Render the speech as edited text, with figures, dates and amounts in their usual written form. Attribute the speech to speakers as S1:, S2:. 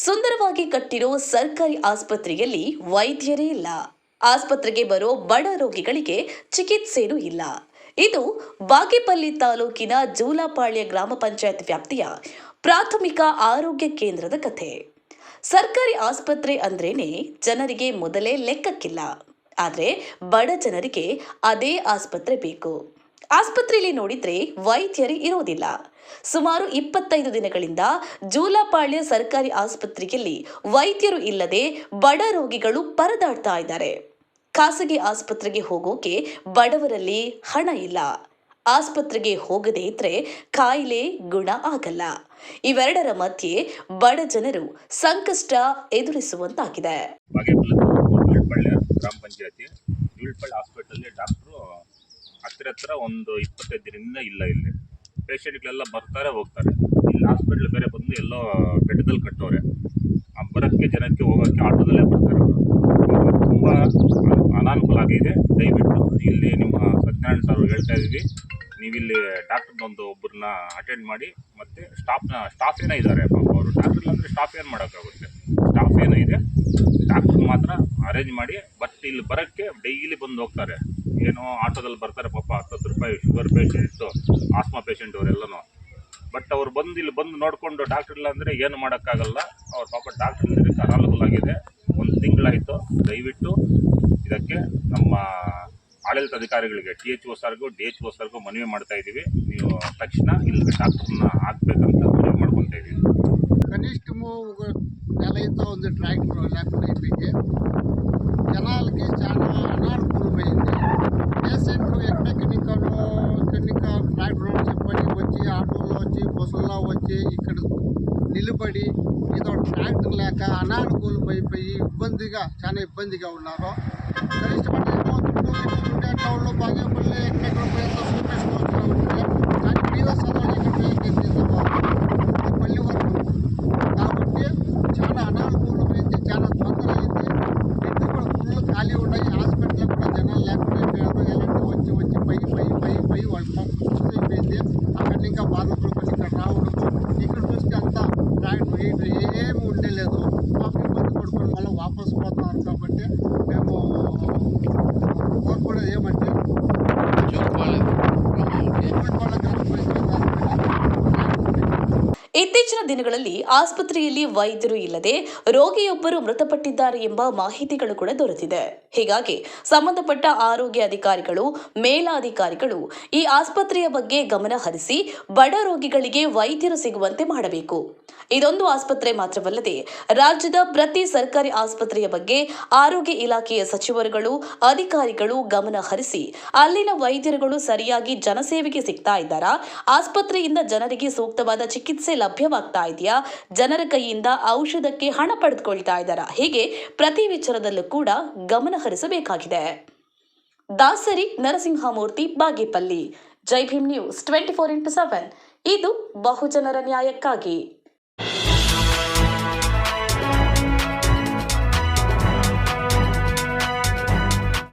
S1: ಸುಂದರವಾಗಿ ಕಟ್ಟಿರೋ ಸರ್ಕಾರಿ ಆಸ್ಪತ್ರೆಯಲ್ಲಿ ವೈದ್ಯರೇ ಇಲ್ಲ. ಆಸ್ಪತ್ರೆಗೆ ಬರೋ ಬಡ ರೋಗಿಗಳಿಗೆ ಚಿಕಿತ್ಸೆನೂ ಇಲ್ಲ. ಇದು ಬಾಗೇಪಲ್ಲಿ ತಾಲೂಕಿನ ಜೂಲಪಾಳ್ಯ ಗ್ರಾಮ ಪಂಚಾಯತ್ ವ್ಯಾಪ್ತಿಯ ಪ್ರಾಥಮಿಕ ಆರೋಗ್ಯ ಕೇಂದ್ರದ ಕಥೆ. ಸರ್ಕಾರಿ ಆಸ್ಪತ್ರೆ ಅಂದ್ರೇನೆ ಜನರಿಗೆ ಮೊದಲೇ ಲೆಕ್ಕಕ್ಕಿಲ್ಲ. ಆದ್ರೆ ಬಡ ಜನರಿಗೆ ಅದೇ ಆಸ್ಪತ್ರೆ ಬೇಕು. ಆಸ್ಪತ್ರೆಯಲ್ಲಿ ನೋಡಿದ್ರೆ ವೈದ್ಯರೇ ಇರೋದಿಲ್ಲ. ಸುಮಾರು 25 ದಿನಗಳಿಂದ ಜೂಲಪಾಳ್ಯ ಸರ್ಕಾರಿ ಆಸ್ಪತ್ರೆಯಲ್ಲಿ ವೈದ್ಯರು ಇಲ್ಲದೆ ಬಡ ರೋಗಿಗಳು ಪರದಾಡ್ತಾ ಇದ್ದಾರೆ. ಖಾಸಗಿ ಆಸ್ಪತ್ರೆಗೆ ಹೋಗೋಕೆ ಬಡವರಲ್ಲಿ ಹಣ ಇಲ್ಲ. ಆಸ್ಪತ್ರೆಗೆ ಹೋಗದೇ ಇದ್ರೆ ಕಾಯಿಲೆ ಗುಣ ಆಗಲ್ಲ. ಇವೆರಡರ ಮಧ್ಯೆ ಬಡ ಜನರು ಸಂಕಷ್ಟ ಎದುರಿಸುವಂತಾಗಿದೆ.
S2: ಗ್ರಾಮ ಪಂಚಾಯತಿ ಜೂಲಪಾಳ್ಯ ಹಾಸ್ಪಿಟಲ್ ಡಾಕ್ಟ್ರು ಹತ್ತಿರ ಒಂದು 25 ದಿನದಿಂದ ಇಲ್ಲ. ಇಲ್ಲಿ ಪೇಷಂಟ್ಗಳೆಲ್ಲ ಬರ್ತಾರೆ ಹೋಗ್ತಾರೆ. ಇಲ್ಲಿ ಹಾಸ್ಪಿಟ್ಲ್ ಬೇರೆ ಬಂದು ಎಲ್ಲೋ ಬೆಟ್ಟದಲ್ಲಿ ಕಟ್ಟೋರೆ. ಬರೋಕ್ಕೆ ಜನಕ್ಕೆ ಹೋಗೋಕ್ಕೆ ಆಟೋದಲ್ಲೇ ಬರ್ತಾರೆ. ತುಂಬ ಅನಾನುಕೂಲ ಆಗಿದೆ. ದಯವಿಟ್ಟು ಇಲ್ಲಿ ನಿಮ್ಮ ಸತ್ಯನಾರಾಯಣ ಸರ್ ಹೇಳ್ತಾ ಇದ್ದೀವಿ, ನೀವಿಲ್ಲಿ ಡಾಕ್ಟರ್ನೊಂದು ಒಬ್ಬರನ್ನ ಅಟೆಂಡ್ ಮಾಡಿ. ಮತ್ತು ಸ್ಟಾಫ್ ಏನೋ ಇದ್ದಾರೆ. ಅವರು ಡಾಕ್ಟರ್ ಅಂದರೆ ಸ್ಟಾಫ್ ಏನು ಮಾಡೋಕ್ಕಾಗುತ್ತೆ? ಸ್ಟಾಫ್ ಏನೋ ಇದೆ, ಡಾಕ್ಟರ್ ಮಾತ್ರ ಅರೇಂಜ್ ಮಾಡಿ. ಬಟ್ ಇಲ್ಲಿ ಬರೋಕ್ಕೆ ಡೈಲಿ ಬಂದು ಹೋಗ್ತಾರೆ. ಏನೋ ಆಟೋದಲ್ಲಿ ಬರ್ತಾರೆ ಪಾಪ. 10 ರೂಪಾಯಿ ಶುಗರ್ ಪೇಷೆಂಟು, ಆಸ್ಮಾ ಪೇಷೆಂಟ್ ಅವರೆಲ್ಲನೂ. ಬಟ್ ಅವ್ರು ಬಂದು ಇಲ್ಲಿ ಬಂದು ನೋಡಿಕೊಂಡು ಡಾಕ್ಟರ್ ಇಲ್ಲ ಅಂದರೆ ಏನು ಮಾಡೋಕ್ಕಾಗಲ್ಲ. ಅವ್ರ ಪಾಪ ಡಾಕ್ಟರ್ ಇದಕ್ಕೆ ಅನಾನುಕೂಲಾಗಿದೆ. 1 ತಿಂಗಳಾಯಿತು. ದಯವಿಟ್ಟು ಇದಕ್ಕೆ ನಮ್ಮ ಆಡಳಿತ ಅಧಿಕಾರಿಗಳಿಗೆ THO ಸರ್ಗೂ DHO ಸರ್ಗೂ ಮನವಿ ಮಾಡ್ತಾ ಇದ್ದೀವಿ. ನೀವು ತಕ್ಷಣ ಇಲ್ಲಿ ಡಾಕ್ಟರ್ನ ಹಾಕ್ಬೇಕಂತ ಮನವಿ ಮಾಡ್ಕೊತಾ ಇದ್ದೀವಿ.
S3: కనిష్ట నెలతో ఉంది ట్రాక్టర్ లేకపోతే జనాలకి చాలా అనానుకూలమైంది. పేషెంట్లు ఎక్కడెక్కడికో ట్రాక్టర్ చెప్పని వచ్చి ఆటోలో వచ్చి బస్సుల్లో వచ్చి ఇక్కడ నిలబడి ఏదో ట్రాక్టర్ లేక అనానుకూలమైపోయి చాలా ఇబ్బందిగా ఉన్నారు. కనిష్టపడి ఉండే టౌన్లో బాగేపల్లి ఎక్కడెక్కడ పోయేంత చూపిస్తూ ఉంటుంది. కానీ మీద సదవులు ఇక్కడ పల్లి వరకు కాబట్టి చాలా అనానుకూలమైంది. చాలా తొందర అయింది. ఇంటి కూడా ఫుల్ ఖాళీ ఉన్నాయి. హాస్పిటల్లో కూడా జనాలు లేకుండా ఎలాంటి వచ్చి పై వాళ్ళు అయిపోయింది. అక్కడ ఇంకా బాధపడుకొని ఇక్కడ రావడం, ఇక్కడ చూస్తే అంతా ట్రాక్టర్ ఏమి ఉండలేదు. మాకు ఇబ్బంది పడుకొని మళ్ళీ వాపసు పోతున్నారు. కాబట్టి మేము కోరుకునేది ఏమంటే
S1: ಇತ್ತೀಚಿನ ದಿನಗಳಲ್ಲಿ ಆಸ್ಪತ್ರೆಯಲ್ಲಿ ವೈದ್ಯರು ಇಲ್ಲದೆ ರೋಗಿಯೊಬ್ಬರು ಮೃತಪಟ್ಟಿದ್ದಾರೆ ಎಂಬ ಮಾಹಿತಿಗಳು ಕೂಡ ದೊರೆತಿದೆ. ಹೀಗಾಗಿ ಸಂಬಂಧಪಟ್ಟ ಆರೋಗ್ಯ ಅಧಿಕಾರಿಗಳು, ಮೇಲಾಧಿಕಾರಿಗಳು ಈ ಆಸ್ಪತ್ರೆಯ ಬಗ್ಗೆ ಗಮನ ಹರಿಸಿ ಬಡ ರೋಗಿಗಳಿಗೆ ವೈದ್ಯರು ಸಿಗುವಂತೆ ಮಾಡಬೇಕು. ಇದೊಂದು ಆಸ್ಪತ್ರೆ ಮಾತ್ರವಲ್ಲದೆ ರಾಜ್ಯದ ಪ್ರತಿ ಸರ್ಕಾರಿ ಆಸ್ಪತ್ರೆಯ ಬಗ್ಗೆ ಆರೋಗ್ಯ ಇಲಾಖೆಯ ಸಚಿವರುಗಳು, ಅಧಿಕಾರಿಗಳು ಗಮನ ಹರಿಸಿ ಅಲ್ಲಿನ ವೈದ್ಯರುಗಳು ಸರಿಯಾಗಿ ಜನಸೇವೆಗೆ ಸಿಗ್ತಾ ಇದ್ದಾರಾ, ಆಸ್ಪತ್ರೆಯಿಂದ ಜನರಿಗೆ ಸೂಕ್ತವಾದ ಚಿಕಿತ್ಸೆ ಲಭ್ಯವಾಗ್ತಾ ಇದೆಯಾ, ಜನರ ಕೈಯಿಂದ ಔಷಧಕ್ಕೆ ಹಣ ಪಡೆದುಕೊಳ್ತಾ ಇದ್ದಾರಾ, ಹೀಗೆ ಪ್ರತಿ ವಿಚಾರದಲ್ಲೂ ಕೂಡ ಗಮನ ಹರಿಸಬೇಕಾಗಿದೆ. ದಾಸರಿ ನರಸಿಂಹಮೂರ್ತಿ, ಬಾಗೇಪಲ್ಲಿ. ಜೈ ಭೀಮ್ ನ್ಯೂಸ್ 24x7. ಇದು ಬಹುಜನರ ನ್ಯಾಯಕ್ಕಾಗಿ.